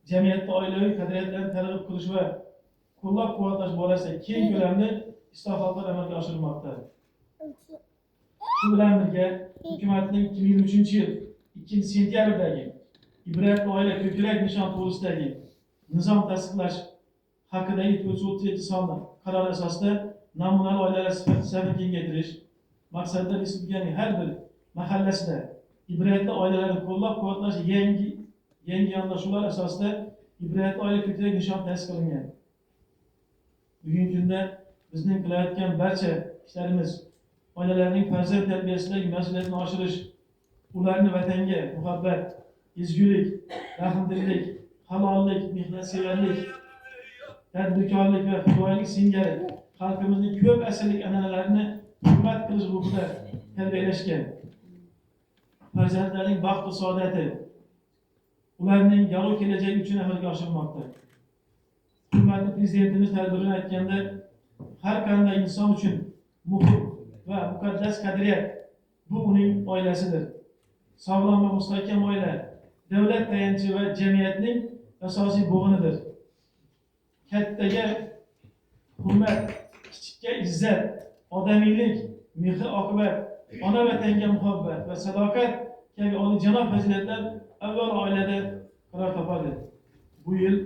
Cemiyette oilevi qadriyatlarni targ'ib qilish va qo'llab-quvvatlash borasida keng ko'lamli islohotlar amalga oshirilmoqda. Shu bilan birga hukumatning 2023-yil 2-sentyabrdagi Ibratli oila ko'krak nishon to'g'risidagi nizom tasdiqlash haqidagi 437 sonli qaror asosida namunali oilalar sifatini kengaytirish maqsadida respublikaning har bir mahallasida ibratli oilalarni qo'llab-quvvatlash yangi yondashuvlar asosida ibratli oila ko'krak nishon ta'sis qilingan. Bugungi kunda bizning qilayotgan barcha ishlarimiz oilalarning farzand tarbiyasidagi mas'uliyatni oshirish, ularni vatanga muhabbat, ezgulik, rahmdillik, halollik, mehnatsevarlik, tadbirkorlik va fidoyilik singari xalqimizning ko'p asrlik an'analarini hurmat qilish ruhida tarbiyalashgan. Farzandlarning baxt va saodati, ularning yorug' kelajagi uchun amalga oshirilmoqda. Hurmatli Prezidentimiz tadbirini aytganda, har qanday inson uchun muhim va muqaddas qadriyat bu uning oilasidir. Sog'lom va mustahkam oila davlat tayanchi va jamiyatning asosiy bo'g'inidir. Kattaga hurmat, kichikka izzat, odamiylik, mehr-oqibat, ona vatanga muhabbat va sadoqat kabi olijanob fazilatlar avvalo oilada qaror topadi. Bu yil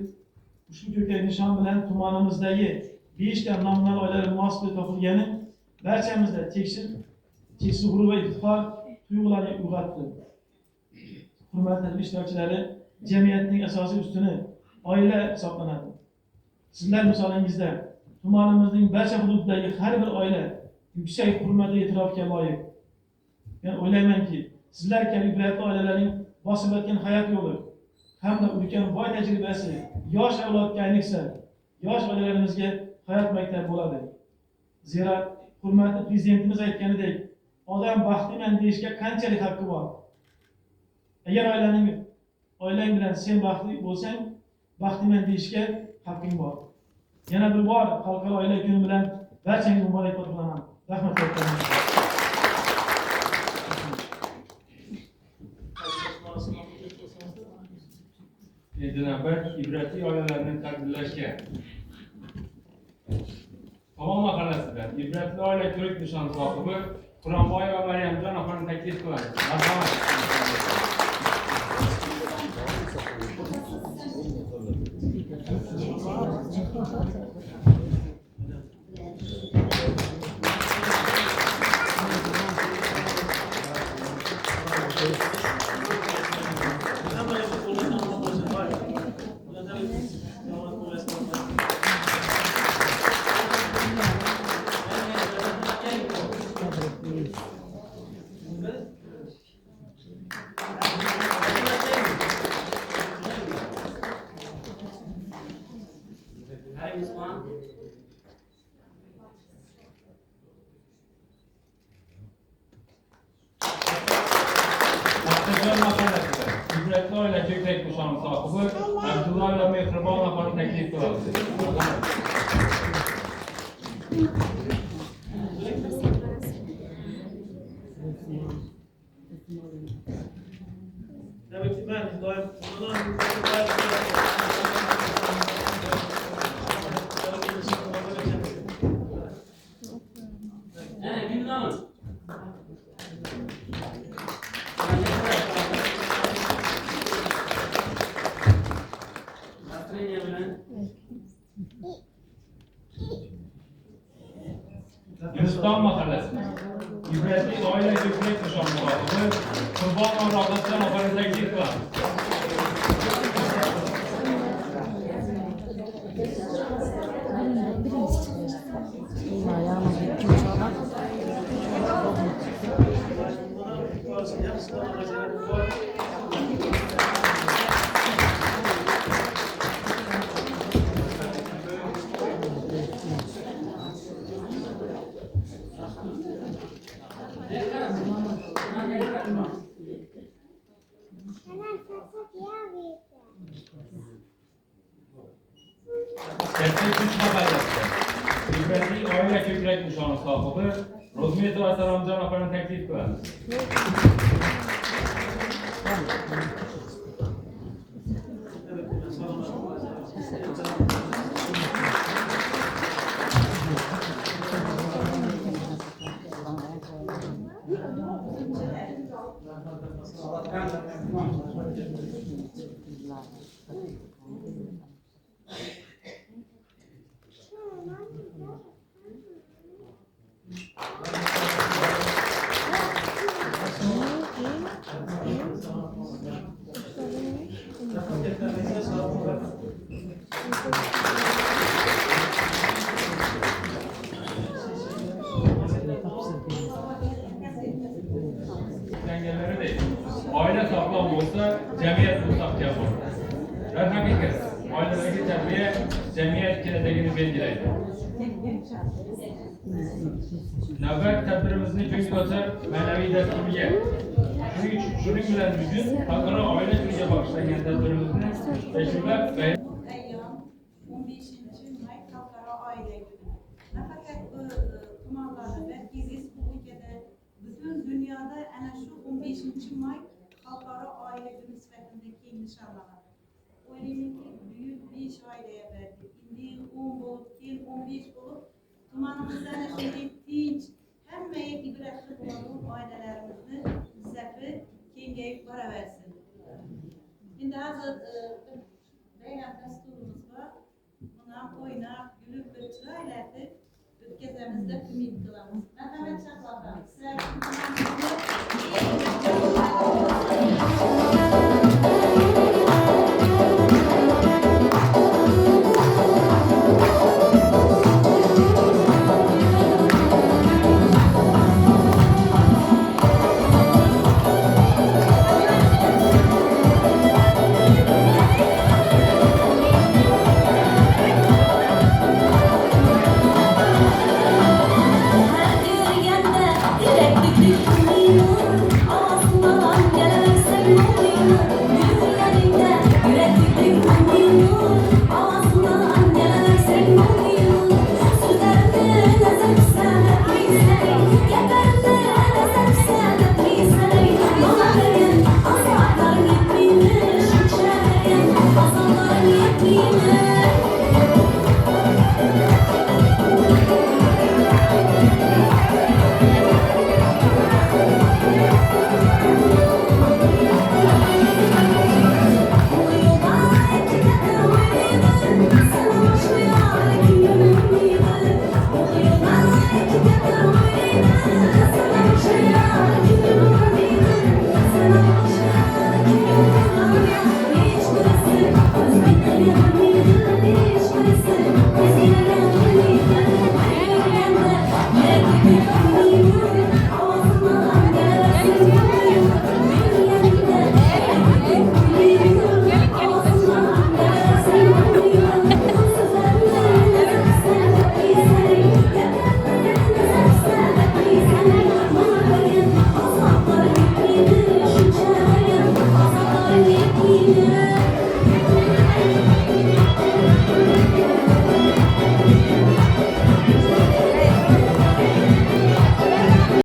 ushbu ko'krak nishon bilan tumanimizdagi 5 ta namunali oilalar munosib topilgani barchamizda cheksiz g'urur va iftixor tuyg'ularini uyg'otdi. Hurmatli ishtirokchilari, jamiyatning asosiy ustuni oila hisoblanadi. Sizlar misolingizda tumanimizning barcha hududidagi har bir oila yuksak hurmat va e'tirofga loyiq. Men o'ylaymanki, sizlar kabi ibratli oilalarning bosib o'tgan hayot yo'li hamda ulkan boy tajribasi yosh avlodga, ayniqsa yosh oilalarimizga hayot maktabi bo'ladi. Zira hurmatli Prezidentimiz aytganidek, odam baxtliman deyishga qanchalik haqqi bor. Agar oilang bilan sen baxtli bo'lsang, baxtliman deyishga haqqing bor. Yana bir bor xalqaro oila kuni bilan barchaga muborakbod qilaman. Rahmat aytaman. Endi navbat ibratli oilalarni tarbiyalashga. Tomon mahallasidan ibratli oila ko'rik nishon sohibi Quronboyeva Maryamjon opani taklif qilamiz. Marhamat. İbretli oila ko'krak nishoni sohibi Abdulla Mehribon opani taklif qilamiz. Guliston mahallasidan ibratli oila ko'krak nishoni sohibi Qurbonova Ro'zatjon opani taklif qilamiz. İbretli oila ko'krak nishoni sohibi Ro'zmetova Salomjon opani taklif qilamiz. Engelleri değil. Aile sağlam olsa cemiyet mutlak yapar. Her hakikat. Ailedeki terbiye cemiyet geleceğini belirleyir. Nöbet tedbirimizin çünkü öter manevi desteğiye. Şunun bilen bugün Ankara aile türüye başlayan tedbirimizin teşvikler ve Eyyam 15. May Halkara Aile Günü. Nafaqat bu tumanlarda belki respublikada bütün dünyada ana şu 15. May Halkara Aile Günü sifatindeki nişanlanır. Oylayım ki büyük bir iş aileye verdi. İndi 10 bulup, keyin 15 bulup tumanımızda ana şöyle tinç hemmeye ibretli bulalım ailelerimizni zəfi kengeyip para versin. Şimdi hazır Beynat dasturumuz var. Buna oynayıp, gülüp bir çırayla ötkəzəmizdə ümid qılamız. Məhəmməd Şahlaxan, sizlər Aslan